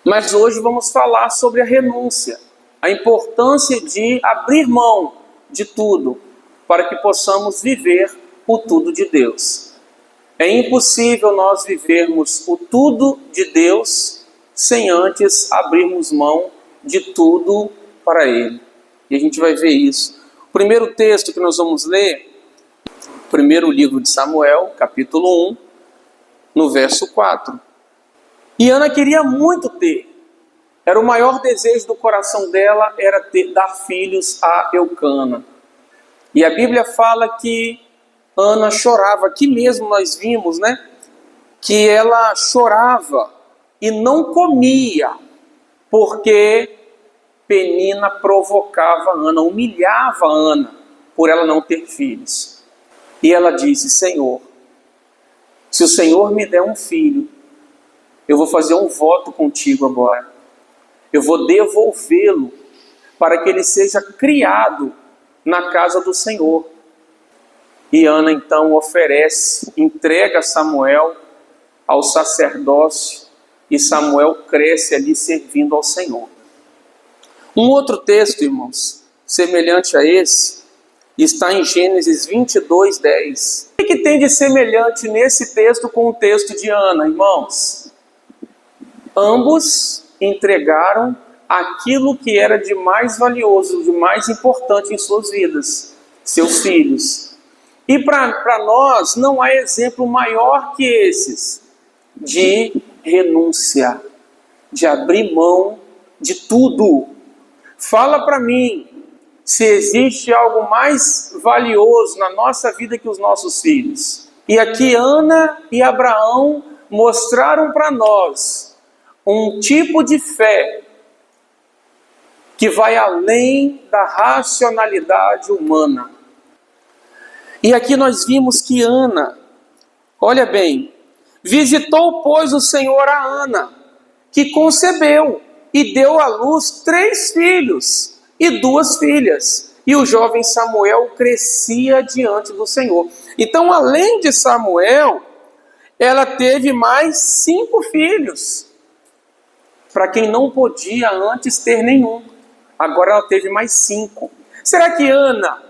Mas hoje vamos falar sobre a renúncia, a importância de abrir mão de tudo para que possamos viver o tudo de Deus. É impossível nós vivermos o tudo de Deus sem antes abrirmos mão de tudo para Ele. E a gente vai ver isso. O primeiro texto que nós vamos ler, primeiro livro de Samuel, capítulo 1, no verso 4. E Ana queria muito ter. Era o maior desejo do coração dela, era dar filhos a Eucana. E a Bíblia fala que Ana chorava. Aqui mesmo nós vimos, que ela chorava e não comia, porque Penina provocava Ana, humilhava Ana, por ela não ter filhos. E ela disse: Senhor, se o Senhor me der um filho, eu vou fazer um voto contigo agora. Eu vou devolvê-lo para que ele seja criado na casa do Senhor. E Ana então oferece, entrega Samuel ao sacerdócio, e Samuel cresce ali servindo ao Senhor. Um outro texto, irmãos, semelhante a esse, está em Gênesis 22, 10. O que tem de semelhante nesse texto com o texto de Ana, irmãos? Ambos entregaram aquilo que era de mais valioso, de mais importante em suas vidas, seus filhos. E para nós não há exemplo maior que esses de renúncia, de abrir mão de tudo. Fala para mim se existe algo mais valioso na nossa vida que os nossos filhos. E aqui Ana e Abraão mostraram para nós um tipo de fé que vai além da racionalidade humana. E aqui nós vimos que Ana, olha bem, visitou, pois, o Senhor a Ana, que concebeu e deu à luz 3 filhos e 2 filhas. E o jovem Samuel crescia diante do Senhor. Então, além de Samuel, ela teve mais 5 filhos. Para quem não podia antes ter nenhum. Agora ela teve mais 5. Será que Ana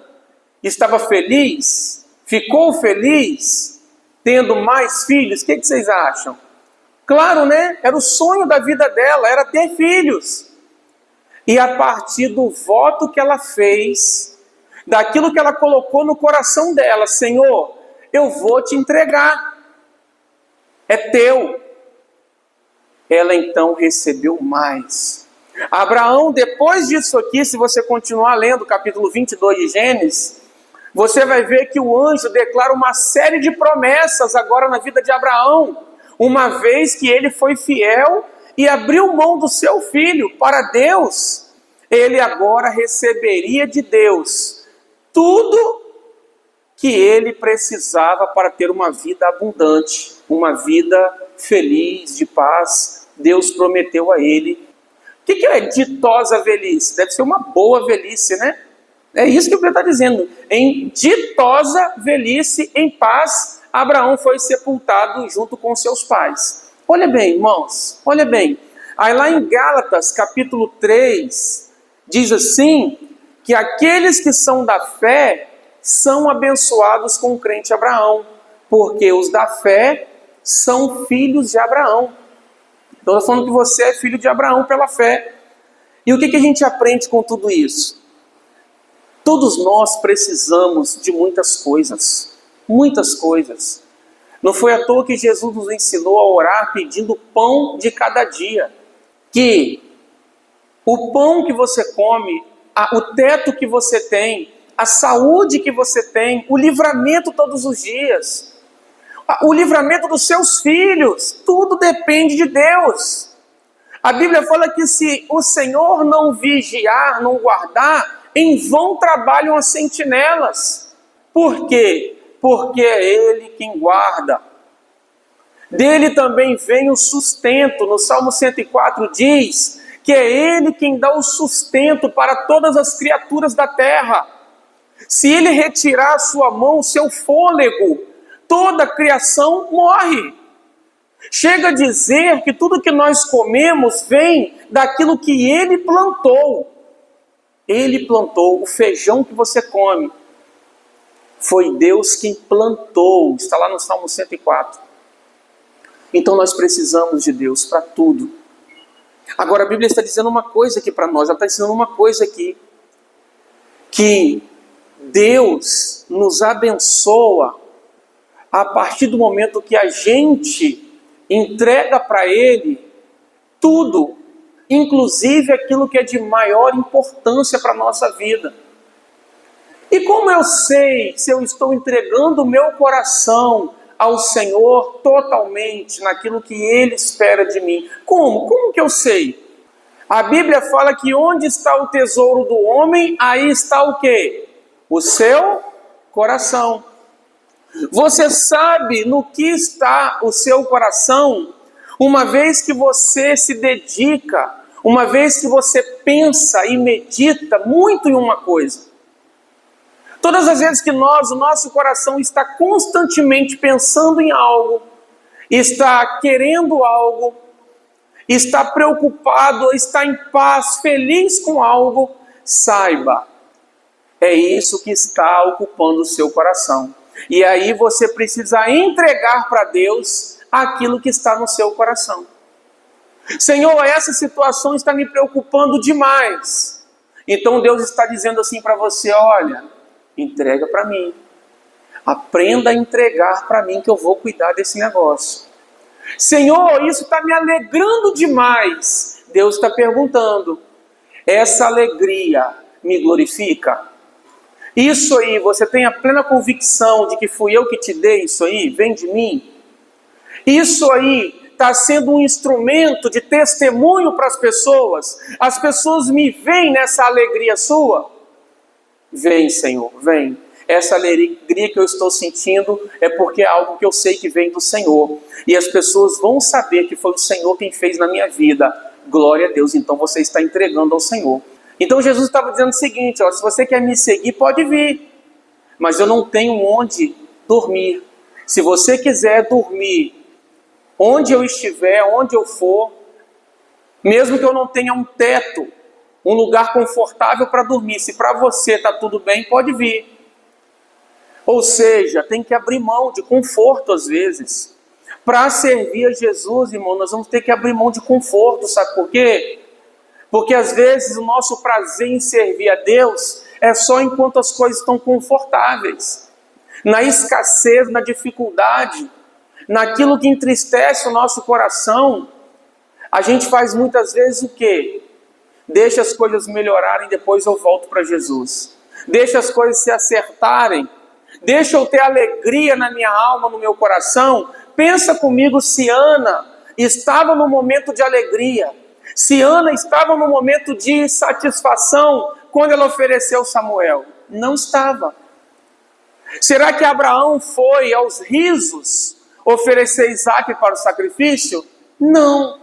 estava feliz? Ficou feliz tendo mais filhos? O que vocês acham? Claro, Era o sonho da vida dela, era ter filhos. E a partir do voto que ela fez, daquilo que ela colocou no coração dela: Senhor, eu vou te entregar. É teu. Ela então recebeu mais. Abraão, depois disso aqui, se você continuar lendo o capítulo 22 de Gênesis, você vai ver que o anjo declara uma série de promessas agora na vida de Abraão, uma vez que ele foi fiel e abriu mão do seu filho para Deus. Ele agora receberia de Deus tudo que ele precisava para ter uma vida abundante, uma vida feliz, de paz. Deus prometeu a ele. O que é ditosa velhice? Deve ser uma boa velhice, É isso que o Bíblia está dizendo. Em ditosa velhice, em paz, Abraão foi sepultado junto com seus pais. Olha bem, irmãos, olha bem. Aí lá em Gálatas, capítulo 3, diz assim, que aqueles que são da fé são abençoados com o crente Abraão, porque os da fé são filhos de Abraão. Então, eu estou falando que você é filho de Abraão pela fé. E o que a gente aprende com tudo isso? Todos nós precisamos de muitas coisas. Muitas coisas. Não foi à toa que Jesus nos ensinou a orar pedindo o pão de cada dia. Que o pão que você come, o teto que você tem, a saúde que você tem, o livramento todos os dias, o livramento dos seus filhos, tudo depende de Deus. A Bíblia fala que se o Senhor não vigiar, não guardar, em vão trabalham as sentinelas. Por quê? Porque é Ele quem guarda. Dele também vem o sustento. No Salmo 104 diz que é Ele quem dá o sustento para todas as criaturas da terra. Se Ele retirar a sua mão, o seu fôlego, toda a criação morre. Chega a dizer que tudo que nós comemos vem daquilo que Ele plantou. Ele plantou. O feijão que você come foi Deus quem plantou. Está lá no Salmo 104. Então nós precisamos de Deus para tudo. Agora a Bíblia está dizendo uma coisa aqui para nós. Ela está ensinando uma coisa aqui. Que Deus nos abençoa a partir do momento que a gente entrega para Ele tudo, inclusive aquilo que é de maior importância para a nossa vida. E como eu sei se eu estou entregando o meu coração ao Senhor totalmente, naquilo que Ele espera de mim? Como? Como que eu sei? A Bíblia fala que onde está o tesouro do homem, aí está o quê? O seu coração. Você sabe no que está o seu coração, uma vez que você se dedica, uma vez que você pensa e medita muito em uma coisa. Todas as vezes que o nosso coração está constantemente pensando em algo, está querendo algo, está preocupado, está em paz, feliz com algo, saiba, é isso que está ocupando o seu coração. E aí você precisa entregar para Deus aquilo que está no seu coração. Senhor, essa situação está me preocupando demais. Então Deus está dizendo assim para você: olha, entrega para mim. Aprenda a entregar para mim que eu vou cuidar desse negócio. Senhor, isso está me alegrando demais. Deus está perguntando: essa alegria me glorifica? Isso aí, você tem a plena convicção de que fui eu que te dei isso aí? Vem de mim? Isso aí está sendo um instrumento de testemunho para as pessoas? As pessoas me veem nessa alegria sua? Vem, Senhor, vem. Essa alegria que eu estou sentindo é porque é algo que eu sei que vem do Senhor. E as pessoas vão saber que foi o Senhor quem fez na minha vida. Glória a Deus, então você está entregando ao Senhor. Então Jesus estava dizendo o seguinte: ó, se você quer me seguir, pode vir, mas eu não tenho onde dormir. Se você quiser dormir onde eu estiver, onde eu for, mesmo que eu não tenha um teto, um lugar confortável para dormir, se para você está tudo bem, pode vir. Ou seja, tem que abrir mão de conforto às vezes. Para servir a Jesus, irmão, nós vamos ter que abrir mão de conforto, sabe por quê? Porque às vezes o nosso prazer em servir a Deus é só enquanto as coisas estão confortáveis. Na escassez, na dificuldade, naquilo que entristece o nosso coração, a gente faz muitas vezes o quê? Deixa as coisas melhorarem, depois eu volto para Jesus. Deixa as coisas se acertarem. Deixa eu ter alegria na minha alma, no meu coração. Pensa comigo se Ana estava no momento de alegria. Se Ana estava no momento de satisfação quando ela ofereceu Samuel. Não estava. Será que Abraão foi aos risos oferecer Isaque para o sacrifício? Não.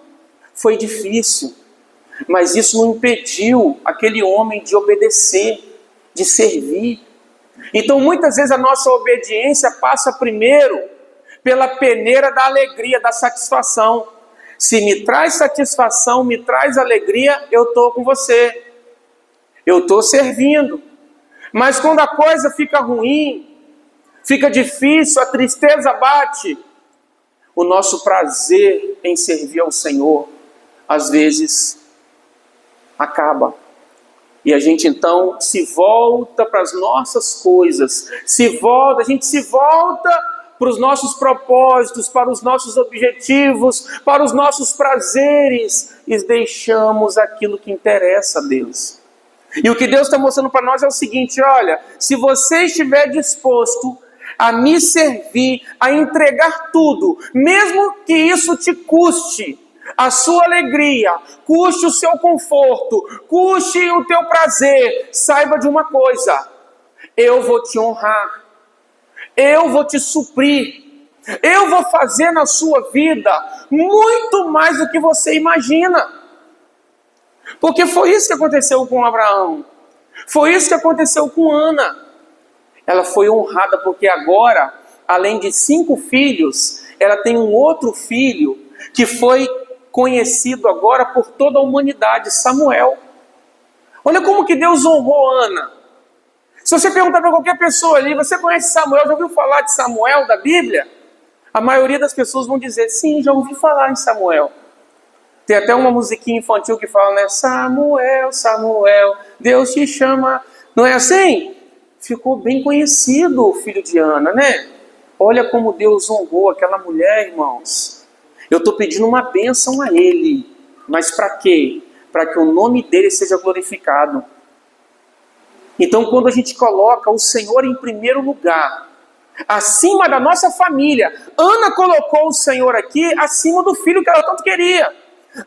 Foi difícil. Mas isso não impediu aquele homem de obedecer, de servir. Então muitas vezes a nossa obediência passa primeiro pela peneira da alegria, da satisfação. Se me traz satisfação, me traz alegria, eu estou com você. Eu estou servindo. Mas quando a coisa fica ruim, fica difícil, a tristeza bate, o nosso prazer em servir ao Senhor, às vezes, acaba. E a gente então se volta para as nossas coisas, a gente se volta para os nossos propósitos, para os nossos objetivos, para os nossos prazeres, e deixamos aquilo que interessa a Deus. E o que Deus está mostrando para nós é o seguinte: olha, se você estiver disposto a me servir, a entregar tudo, mesmo que isso te custe a sua alegria, custe o seu conforto, custe o teu prazer, saiba de uma coisa: eu vou te honrar. Eu vou te suprir. Eu vou fazer na sua vida muito mais do que você imagina. Porque foi isso que aconteceu com Abraão. Foi isso que aconteceu com Ana. Ela foi honrada porque agora, além de 5 filhos, ela tem um outro filho que foi conhecido agora por toda a humanidade, Samuel. Olha como que Deus honrou Ana. Se você perguntar para qualquer pessoa ali, você conhece Samuel, já ouviu falar de Samuel da Bíblia? A maioria das pessoas vão dizer, sim, já ouvi falar em Samuel. Tem até uma musiquinha infantil que fala, né? Samuel, Samuel, Deus te chama. Não é assim? Ficou bem conhecido o filho de Ana, né? Olha como Deus honrou aquela mulher, irmãos. Eu estou pedindo uma bênção a ele. Mas para quê? Para que o nome dele seja glorificado. Então, quando a gente coloca o Senhor em primeiro lugar, acima da nossa família, Ana colocou o Senhor aqui acima do filho que ela tanto queria.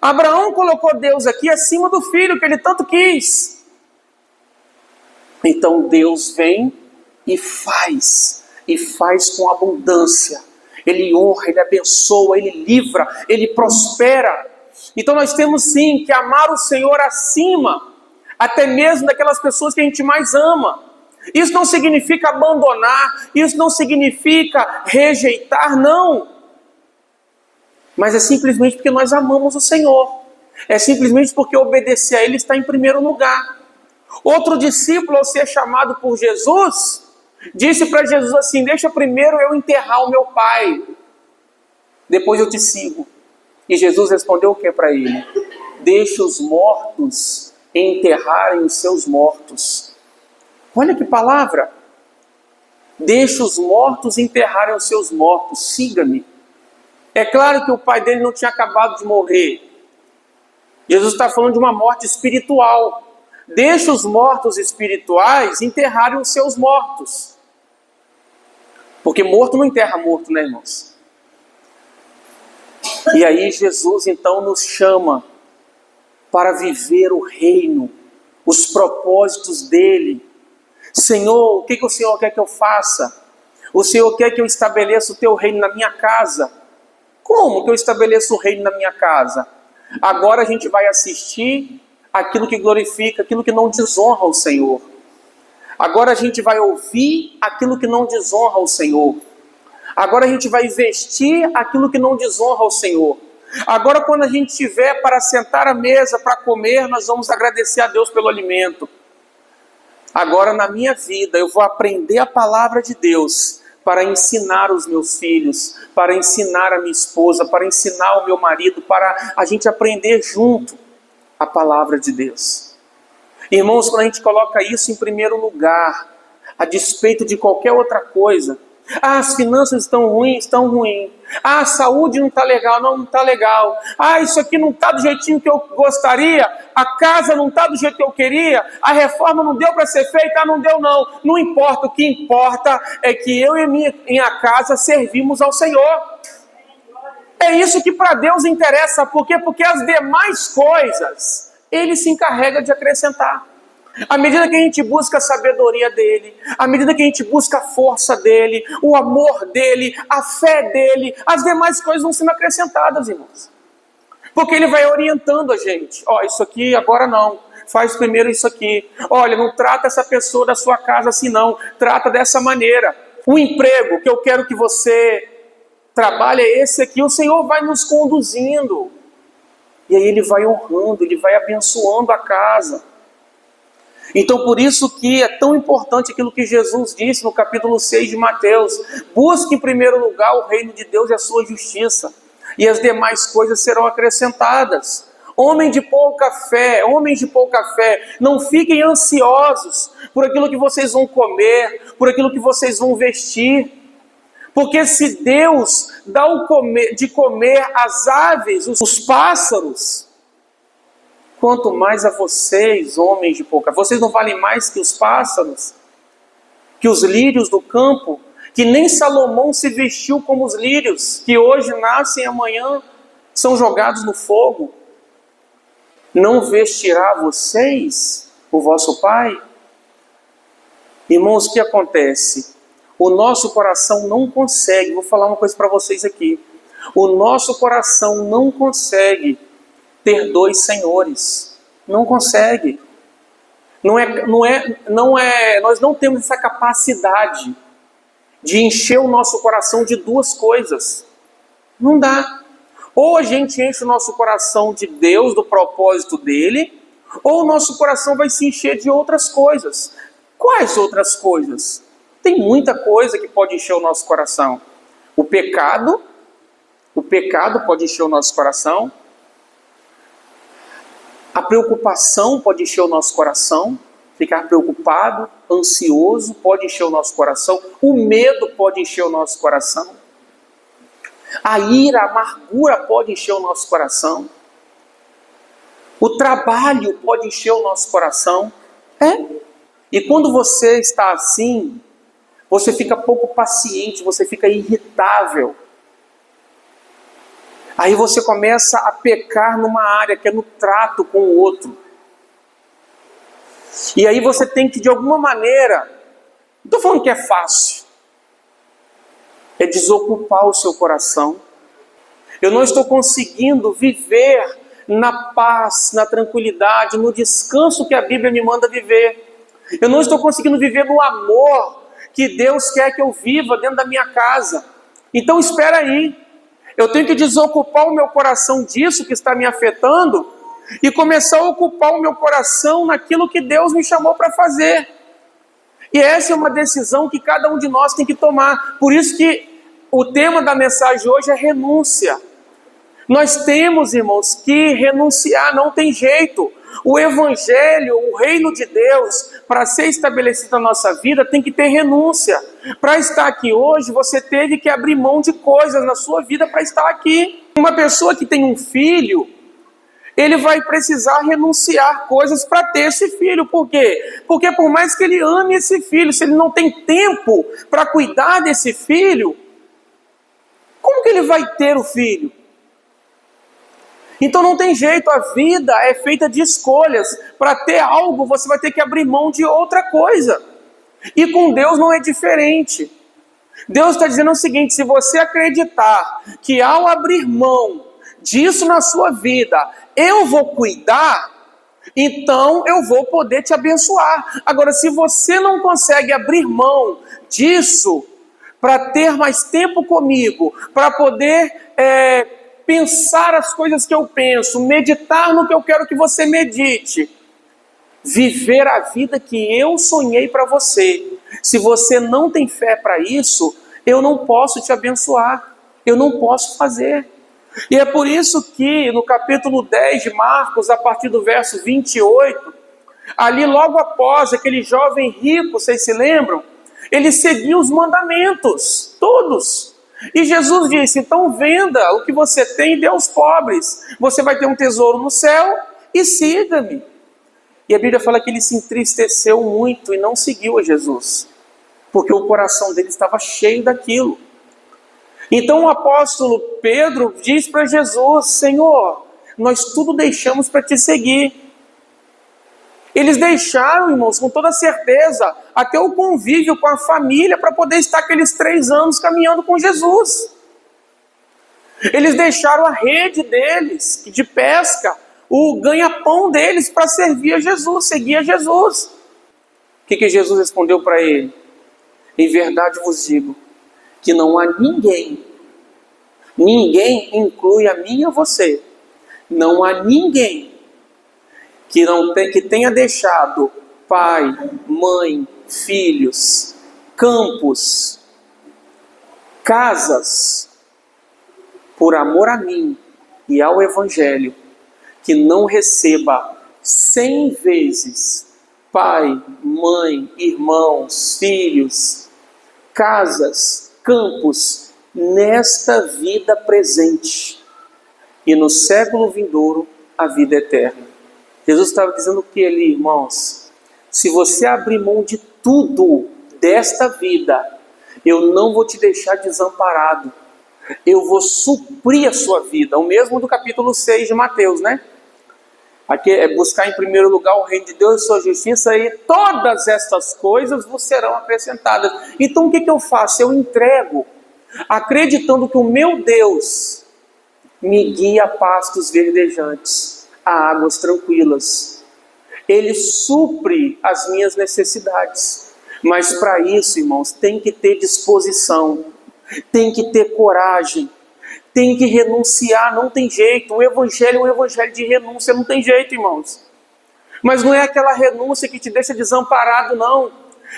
Abraão colocou Deus aqui acima do filho que ele tanto quis. Então Deus vem e faz com abundância. Ele honra, ele abençoa, ele livra, ele prospera. Então nós temos sim que amar o Senhor acima, até mesmo daquelas pessoas que a gente mais ama. Isso não significa abandonar, isso não significa rejeitar, não. Mas é simplesmente porque nós amamos o Senhor. É simplesmente porque obedecer a Ele está em primeiro lugar. Outro discípulo, ao ser chamado por Jesus, disse para Jesus assim, deixa primeiro eu enterrar o meu pai, depois eu te sigo. E Jesus respondeu o que para ele? Deixa os mortos enterrarem os seus mortos. Olha que palavra! Deixa os mortos enterrarem os seus mortos, siga-me. É claro que o pai dele não tinha acabado de morrer. Jesus está falando de uma morte espiritual. Deixa os mortos espirituais enterrarem os seus mortos. Porque morto não enterra morto, né, irmãos? E aí Jesus então nos chama para viver o reino, os propósitos dele. Senhor, o que o Senhor quer que eu faça? O Senhor quer que eu estabeleça o teu reino na minha casa. Como que eu estabeleço o reino na minha casa? Agora a gente vai assistir aquilo que glorifica, aquilo que não desonra o Senhor. Agora a gente vai ouvir aquilo que não desonra o Senhor. Agora a gente vai vestir aquilo que não desonra o Senhor. Agora quando a gente estiver para sentar à mesa, para comer, nós vamos agradecer a Deus pelo alimento. Agora na minha vida eu vou aprender a palavra de Deus para ensinar os meus filhos, para ensinar a minha esposa, para ensinar o meu marido, para a gente aprender junto a palavra de Deus. Irmãos, quando a gente coloca isso em primeiro lugar, a despeito de qualquer outra coisa, as finanças estão ruins, a saúde não está legal, não está legal. Isso aqui não está do jeitinho que eu gostaria, a casa não está do jeito que eu queria, a reforma não deu para ser feita, não deu não. Não importa, o que importa é que eu e minha casa servimos ao Senhor. É isso que para Deus interessa, por quê? Porque as demais coisas Ele se encarrega de acrescentar. À medida que a gente busca a sabedoria dele, à medida que a gente busca a força dele, o amor dele, a fé dele, as demais coisas vão sendo acrescentadas, irmãos. Porque ele vai orientando a gente. Isso aqui agora não, faz primeiro isso aqui. Olha, não trata essa pessoa da sua casa assim não, trata dessa maneira. O emprego que eu quero que você trabalhe é esse aqui, o Senhor vai nos conduzindo. E aí ele vai honrando, ele vai abençoando a casa. Então por isso que é tão importante aquilo que Jesus disse no capítulo 6 de Mateus. Busque em primeiro lugar o reino de Deus e a sua justiça, e as demais coisas serão acrescentadas. Homens de pouca fé, não fiquem ansiosos por aquilo que vocês vão comer, por aquilo que vocês vão vestir. Porque se Deus dá de comer às aves, os pássaros, quanto mais a vocês, homens de pouca fé. Vocês não valem mais que os pássaros, que os lírios do campo, que nem Salomão se vestiu como os lírios, que hoje nascem e amanhã são jogados no fogo. Não vestirá vocês o vosso Pai? Irmãos, o que acontece? O nosso coração não consegue, vou falar uma coisa para vocês aqui, o nosso coração não consegue ter dois senhores, não consegue. Nós não temos essa capacidade de encher o nosso coração de duas coisas. Não dá. Ou a gente enche o nosso coração de Deus, do propósito dele, ou o nosso coração vai se encher de outras coisas. Quais outras coisas? Tem muita coisa que pode encher o nosso coração. O pecado pode encher o nosso coração. A preocupação pode encher o nosso coração. Ficar preocupado, ansioso pode encher o nosso coração. O medo pode encher o nosso coração. A ira, a amargura pode encher o nosso coração. O trabalho pode encher o nosso coração. E quando você está assim, você fica pouco paciente, você fica irritável. Aí você começa a pecar numa área que é no trato com o outro. E aí você tem que, de alguma maneira, não estou falando que é fácil, é desocupar o seu coração. Eu não estou conseguindo viver na paz, na tranquilidade, no descanso que a Bíblia me manda viver. Eu não estou conseguindo viver no amor que Deus quer que eu viva dentro da minha casa. Então espera aí, eu tenho que desocupar o meu coração disso que está me afetando e começar a ocupar o meu coração naquilo que Deus me chamou para fazer. E essa é uma decisão que cada um de nós tem que tomar. Por isso que o tema da mensagem hoje é renúncia. Nós temos, irmãos, que renunciar, não tem jeito. O Evangelho, o reino de Deus, para ser estabelecido na nossa vida, tem que ter renúncia. Para estar aqui hoje, você teve que abrir mão de coisas na sua vida para estar aqui. Uma pessoa que tem um filho, ele vai precisar renunciar coisas para ter esse filho. Por quê? Porque por mais que ele ame esse filho, se ele não tem tempo para cuidar desse filho, como que ele vai ter o filho? Então não tem jeito, a vida é feita de escolhas. Para ter algo, você vai ter que abrir mão de outra coisa. E com Deus não é diferente. Deus está dizendo o seguinte: se você acreditar que ao abrir mão disso na sua vida, eu vou cuidar, então eu vou poder te abençoar. Agora, se você não consegue abrir mão disso para ter mais tempo comigo, para poder pensar as coisas que eu penso, meditar no que eu quero que você medite, viver a vida que eu sonhei para você. Se você não tem fé para isso, eu não posso te abençoar, eu não posso fazer. E é por isso que no capítulo 10 de Marcos, a partir do verso 28, ali logo após aquele jovem rico, vocês se lembram? Ele seguiu os mandamentos, todos. E Jesus disse: então venda o que você tem e dê aos pobres. Você vai ter um tesouro no céu e siga-me. E a Bíblia fala que ele se entristeceu muito e não seguiu a Jesus, porque o coração dele estava cheio daquilo. Então o apóstolo Pedro diz para Jesus: Senhor, nós tudo deixamos para te seguir. Eles deixaram, irmãos, com toda certeza, até o convívio com a família para poder estar aqueles 3 anos caminhando com Jesus. Eles deixaram a rede deles, de pesca, o ganha-pão deles para servir a Jesus, seguir a Jesus. O que Jesus respondeu para ele? Em verdade vos digo, que não há ninguém inclui a mim e a você, não há ninguém que tenha deixado pai, mãe, filhos, campos, casas, por amor a mim e ao Evangelho, que não receba 100 vezes pai, mãe, irmãos, filhos, casas, campos, nesta vida presente e no século vindouro a vida eterna. Jesus estava dizendo o que ali, irmãos? Se você abrir mão de tudo desta vida, eu não vou te deixar desamparado. Eu vou suprir a sua vida. O mesmo do capítulo 6 de Mateus, né? Aqui é buscar em primeiro lugar o reino de Deus e sua justiça, e todas estas coisas vos serão acrescentadas. Então o que eu faço? Eu entrego, acreditando que o meu Deus me guia a pastos verdejantes, a águas tranquilas. Ele supre as minhas necessidades. Mas para isso, irmãos, tem que ter disposição, tem que ter coragem, tem que renunciar, não tem jeito. O evangelho é um evangelho de renúncia, não tem jeito, irmãos. Mas não é aquela renúncia que te deixa desamparado, não.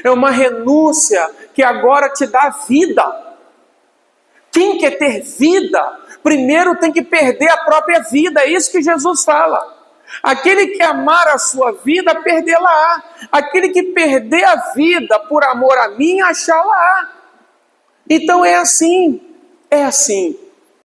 É uma renúncia que agora te dá vida. Quem quer ter vida, primeiro tem que perder a própria vida. É isso que Jesus fala. Aquele que amar a sua vida, perdê-la-á. Aquele que perder a vida por amor a mim, achá-la-á. Então é assim.